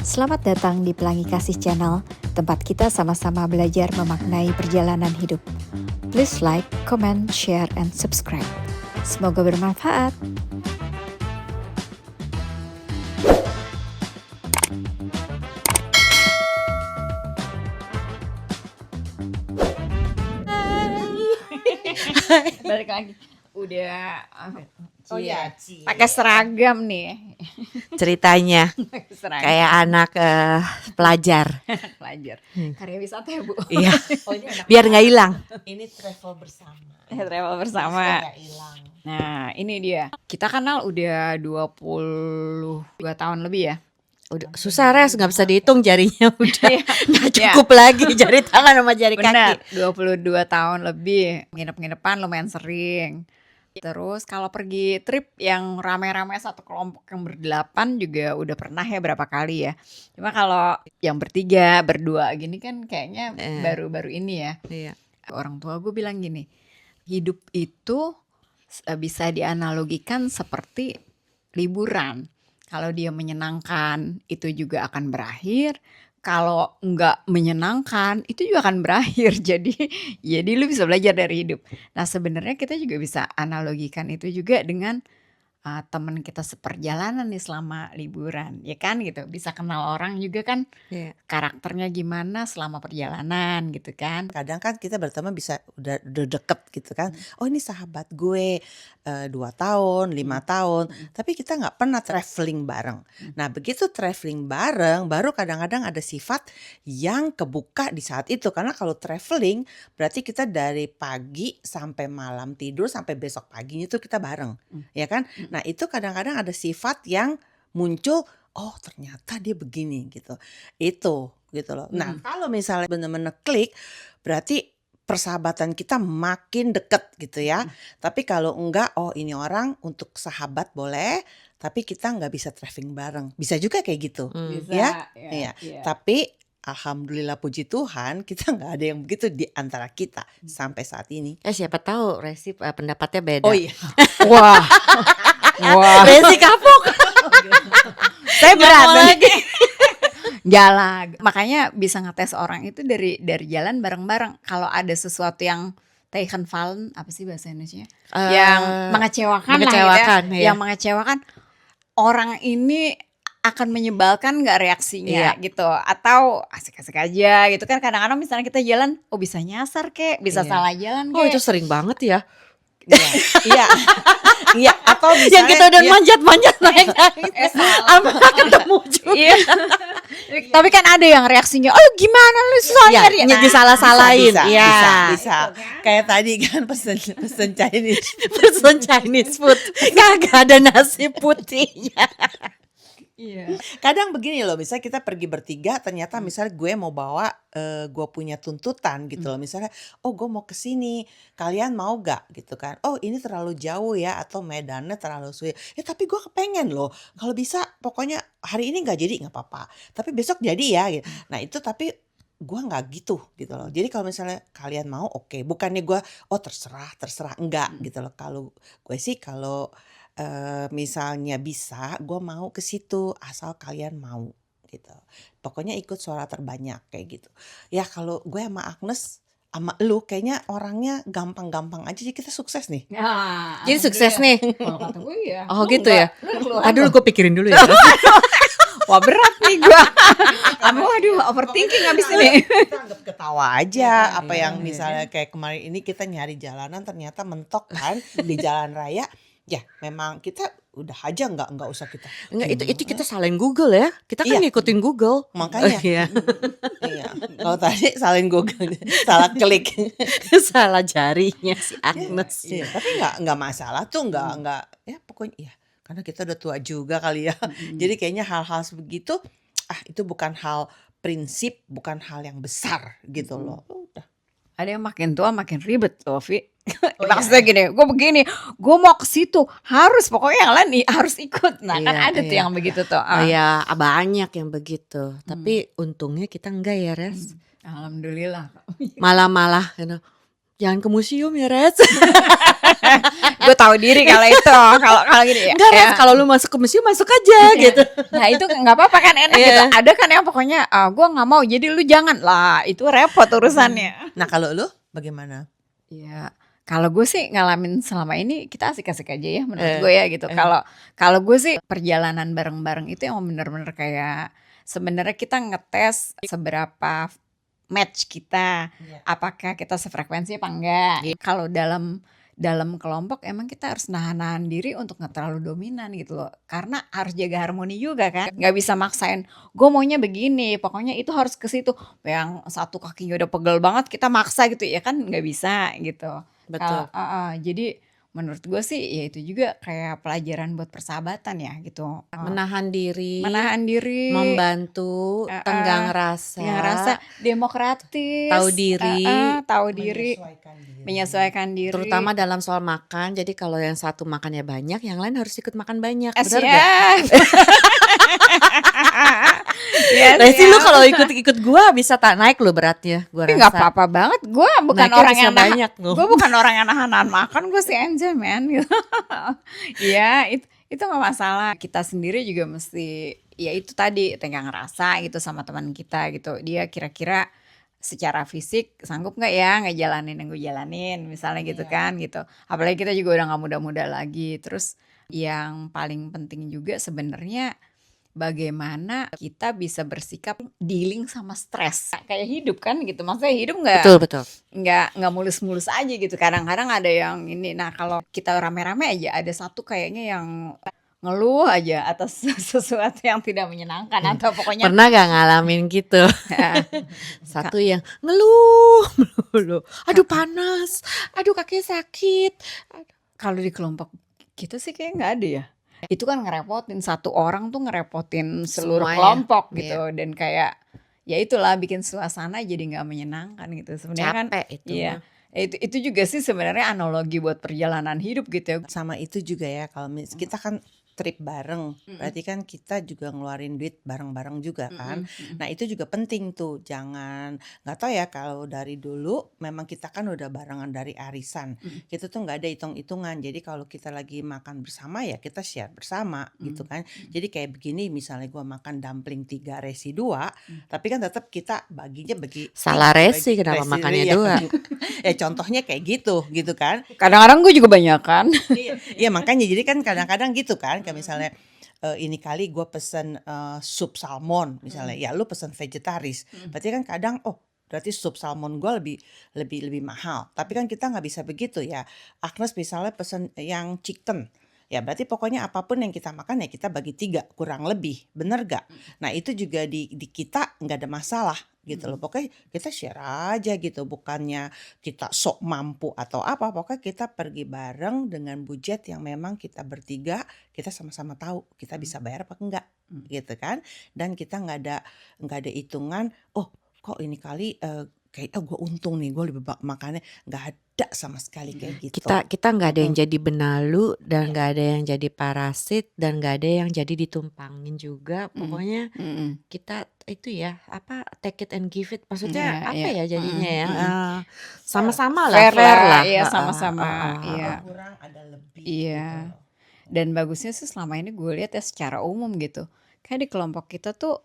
Selamat datang di Pelangi Kasih Channel, tempat kita sama-sama belajar memaknai perjalanan hidup. Please like, comment, share, and subscribe. Semoga bermanfaat. Balik lagi. Udah Oh ya, pakai seragam nih. ceritanya Seragam kayak anak pelajar. pelajar. Karya wisata ya, Bu. Iya, Oh, ini anak biar nggak hilang. Ini travel bersama. travel bersama. Nggak hilang. Nah, ini dia. Kita kenal udah 22 tahun lebih ya. Udah susah res, nggak bisa dihitung jarinya udah Iya. nggak cukup lagi jari tangan sama jari Benar, kaki. 22 tahun lebih. Nginep-nginepan lumayan sering. Terus kalau pergi trip yang rame-rame satu kelompok yang berdelapan juga udah pernah ya berapa kali ya. Cuma kalau yang bertiga, berdua gini kan kayaknya baru-baru ini ya. Iya. Orang tua gue bilang gini, hidup itu bisa dianalogikan seperti liburan. Kalau dia menyenangkan itu juga akan berakhir. Kalau nggak menyenangkan itu juga akan berakhir. Jadi lu bisa belajar dari hidup. Nah sebenarnya kita juga bisa analogikan itu juga dengan teman kita seperjalanan nih selama liburan, ya kan gitu. Bisa kenal orang juga kan, Iya. karakternya gimana selama perjalanan gitu kan. Kadang kan kita berteman bisa udah deket gitu kan. Oh ini sahabat gue 2 tahun, 5 tahun. Tapi kita nggak pernah traveling bareng. Nah begitu traveling bareng, baru kadang-kadang ada sifat yang kebuka di saat itu. Karena kalau traveling berarti kita dari pagi sampai malam tidur sampai besok paginya itu kita bareng, ya kan? Nah itu kadang-kadang ada sifat yang muncul, oh ternyata dia begini gitu. Itu gitu loh. Nah kalau misalnya benar-benar klik, berarti persahabatan kita makin deket gitu ya. Tapi kalau enggak, oh ini orang untuk sahabat boleh, tapi kita nggak bisa traveling bareng. Bisa juga kayak gitu. Bisa, Ya, ya, iya. Tapi alhamdulillah puji Tuhan kita nggak ada yang begitu di antara kita sampai saat ini. Siapa tahu Resi pendapatnya beda. Oh iya. Wah, wah. Resi kapok. Saya berat Nggak mau lagi. jalan. Makanya bisa ngetes orang itu dari jalan bareng-bareng. Kalau ada sesuatu yang tegenvallen, apa sih bahasa Indonesia? Yang mengecewakan, mengecewakan, lah gitu ya. iya. Yang mengecewakan, orang ini akan menyebalkan nggak reaksinya gitu, atau asik-asik aja gitu kan. Kadang-kadang misalnya kita jalan, oh bisa nyasar kek, bisa Iya. salah jalan Oh kek. itu sering banget ya. Iya. Iya, atau misalnya Yang kita udah iya, manjat-manjat naik-naik. salah. Apa ketemu juga. Iya. Tapi kan ada yang reaksinya, oh gimana lu susah Ya, nyari. disalah-salahin. bisa, Iya. bisa. Kayak tadi kan pesen Chinese. Pesen Chinese food kagak ada nasi putihnya. Iya. Kadang begini loh, misalnya kita pergi bertiga, ternyata misalnya gue mau bawa, gue punya tuntutan gitu loh. Misalnya, oh gue mau ke sini, kalian mau gak gitu kan? Oh ini terlalu jauh ya, atau medannya terlalu sulit. Ya tapi gue kepengen loh, kalau bisa pokoknya hari ini gak jadi gak apa-apa, tapi besok jadi ya gitu. Nah itu tapi gue nggak gitu loh. Jadi kalau misalnya kalian mau oke, bukannya gue oh terserah enggak gitu loh. Kalau gue sih kalau misalnya bisa, gue mau ke situ asal kalian mau gitu. Pokoknya ikut suara terbanyak kayak gitu. Ya kalau gue sama Agnes sama lu kayaknya orangnya gampang-gampang aja, jadi kita sukses nih. Nah, Jadi sukses nih. kalau kata gue ya. Oh Lu gitu ya. enggak, lu keluar. Aduh gue pikirin dulu ya. Wah berat nih gue. Aduh overthinking abis ini. Kita anggap ketawa aja, apa iya, yang misalnya kayak kemarin ini kita nyari jalanan ternyata mentok kan di jalan raya. Ya memang kita udah aja nggak usah kita. Enggak, itu kita salahin Google ya. Kita kan Iya. ngikutin Google. Makanya. Iya. Iya. Kalau tadi salin Google, salah klik. Salah jarinya si Agnes. Iya, tapi nggak masalah tuh, nggak ya pokoknya ya karena kita udah tua juga kali ya. Jadi kayaknya hal-hal sebegitu itu bukan hal prinsip, bukan hal yang besar gitu loh. Udah. Ada yang makin tua makin ribet loh, Vi. Oh, Maksudnya gini, gue begini, gue mau ke situ, harus pokoknya yang lain harus ikut. Nah kan Iya, ada tuh iya. yang begitu tuh. Oh ya banyak yang begitu. Tapi untungnya kita enggak ya Res. Alhamdulillah. Malah you know, Jangan ke museum ya, Res. Gue tahu diri kalau itu. Kalau gini ya. Enggak, Res, kalau lu masuk ke museum masuk aja gitu. Nah itu nggak apa-apa kan, enak Iya. gitu. Ada kan yang pokoknya gue nggak mau, jadi lu jangan lah. Itu repot urusannya. Nah kalau lu bagaimana? Iya. Kalau gue sih ngalamin selama ini kita asik-asik aja ya menurut Eh, gue ya gitu. Kalau gue sih perjalanan bareng-bareng itu yang bener-bener kayak sebenarnya kita ngetes seberapa match kita, Iya. apakah kita sefrekuensi apa enggak. Kalau dalam kelompok emang kita harus nahan diri untuk nggak terlalu dominan gitu loh, karena harus jaga harmoni juga kan, nggak bisa maksain gue maunya begini pokoknya itu harus ke situ, yang satu kakinya udah pegel banget kita maksa gitu ya kan nggak bisa gitu. Betul. Jadi menurut gue sih ya itu juga kayak pelajaran buat persahabatan ya gitu. Menahan diri, Menahan diri, membantu, tenggang rasa, yang rasa demokratis, tahu diri, tahu diri, Menyesuaikan diri. menyesuaikan diri. terutama dalam soal makan. Jadi kalau yang satu makannya banyak, yang lain harus ikut makan banyak. Benar Siap. gak? Iya, Resi, lu siap. kalau ikut gua bisa tak naik lu beratnya. Gua Tapi rasa. nggak apa-apa banget. Gue bukan Naiknya orang bisa yang banyak loh. Gue bukan orang yang nahan makan. Gue sih enjoy man. Gitu. Iya, itu nggak masalah. Kita sendiri juga mesti, ya itu tadi tenggang rasa gitu sama teman kita gitu. Dia kira-kira secara fisik sanggup nggak ya ngejalanin yang gue jalanin, misalnya gitu kan gitu. Apalagi kita juga udah nggak muda-muda lagi. Terus yang paling penting juga sebenarnya bagaimana kita bisa bersikap dealing sama stres kayak hidup kan gitu, maksudnya hidup Betul. nggak mulus-mulus aja gitu, kadang-kadang ada yang ini. Nah kalau kita rame-rame aja ada satu kayaknya yang ngeluh aja atas sesuatu yang tidak menyenangkan atau pokoknya Pernah gak ngalamin gitu? Satu yang ngeluh melulu. Aduh panas, aduh kaki sakit. kalau di kelompok kita sih kayak nggak ada ya. Itu kan ngerepotin, satu orang tuh ngerepotin seluruh Semuanya. kelompok gitu. Dan kayak ya itulah bikin suasana jadi nggak menyenangkan gitu sebenarnya kan. Capek itu Iya. mah. Itu juga sih sebenarnya analogi buat perjalanan hidup gitu ya. Sama itu juga ya kalau kita kan trip bareng, berarti kan kita juga ngeluarin duit bareng-bareng juga kan. Nah itu juga penting tuh, jangan, nggak tahu ya kalau dari dulu memang kita kan udah barengan dari arisan, kita tuh nggak ada hitung-hitungan. Jadi kalau kita lagi makan bersama ya kita share bersama gitu kan. Jadi kayak begini, misalnya gua makan dumpling 3, Resi 2, tapi kan tetap kita baginya Salah Resi, kenapa makannya 2? Ya contohnya kayak gitu kan. Kadang-kadang gue juga banyak kan. Iya makanya jadi kan kadang-kadang gitu kan, kayak misalnya ini kali gue pesen sup salmon misalnya, ya lu pesen vegetaris, berarti kan kadang berarti sup salmon gue lebih mahal, tapi kan kita nggak bisa begitu ya. Agnes misalnya pesen yang chicken, ya berarti pokoknya apapun yang kita makan ya kita bagi 3 kurang lebih, bener gak? Nah itu juga di kita nggak ada masalah gitu loh, pokoknya kita share aja gitu, bukannya kita sok mampu atau apa, pokoknya kita pergi bareng dengan budget yang memang kita bertiga, kita sama-sama tahu kita bisa bayar apa enggak gitu kan. Dan kita nggak ada hitungan, kok ini kali kayak gue untung nih, gue lebih makannya, nggak ada sama sekali kayak gitu. Kita nggak ada yang jadi benalu, dan nggak ada yang jadi parasit, dan nggak ada yang jadi ditumpangin juga. Pokoknya kita itu ya take it and give it, maksudnya Iya. ya jadinya ya, sama-sama lah, Fair fair lah, lah. iya, sama-sama, iya. Ada kurang ada lebih Iya. gitu loh. Dan bagusnya sih selama ini gue lihat ya secara umum gitu, kayak di kelompok kita tuh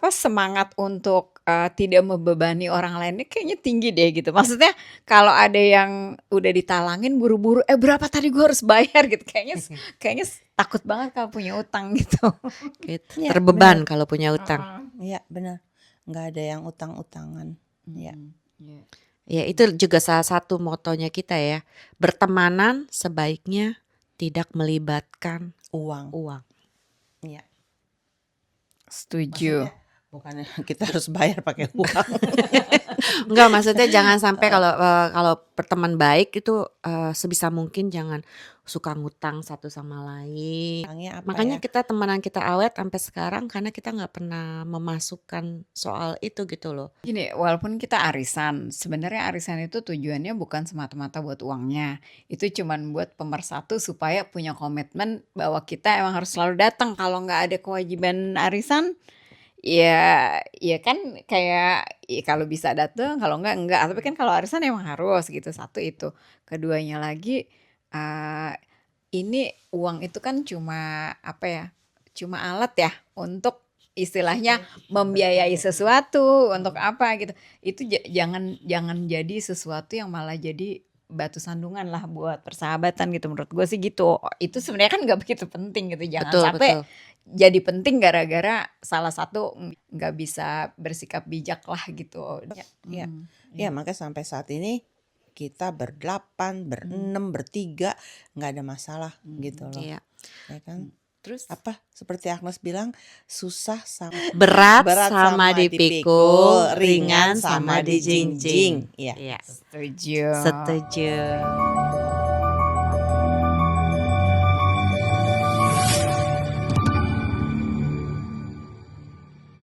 semangat untuk tidak membebani orang lainnya kayaknya tinggi deh gitu. Maksudnya kalau ada yang udah ditalangin buru-buru, berapa tadi gue harus bayar gitu, kayaknya takut banget kalau punya utang gitu. Gitu. Iya, Terbeban kalau punya utang. Iya benar, nggak ada yang utang-utangan ya. Ya itu juga salah satu motonya kita ya. Bertemanan sebaiknya tidak melibatkan Uang. Iya. Setuju. Maksudnya bukannya kita harus bayar pakai uang. Enggak, maksudnya jangan sampai kalau berteman baik itu sebisa mungkin jangan suka ngutang satu sama lain. Utangnya apa Makanya ya? kita temenan kita awet sampai sekarang karena kita nggak pernah memasukkan soal itu gitu loh. Gini, walaupun kita arisan, sebenarnya arisan itu tujuannya bukan semata-mata buat uangnya. Itu cuman buat pemersatu supaya punya komitmen bahwa kita emang harus selalu datang. Kalau nggak ada kewajiban arisan, Ya kan kayak ya kalau bisa datang, kalau enggak. Tapi kan kalau arisan emang harus gitu. Satu itu. Keduanya lagi ini uang itu kan cuma apa ya? Cuma alat ya untuk istilahnya membiayai sesuatu untuk apa gitu. Itu jangan jadi sesuatu yang malah jadi batu sandungan lah buat persahabatan gitu, menurut gue sih gitu. Itu sebenarnya kan nggak begitu penting gitu, jangan Betul, sampai betul. jadi penting gara-gara salah satu nggak bisa bersikap bijak lah gitu. Ya, Hmm, ya makanya sampai saat ini kita berdelapan, berenam, bertiga nggak ada masalah gitu loh, Iya. ya kan? Terus Apa seperti Agnes bilang, susah sama berat berat sama sama dipikul, dipikul, ringan ringan sama sama dijingjing. dijingjing. Iya. Iya, setuju. setuju.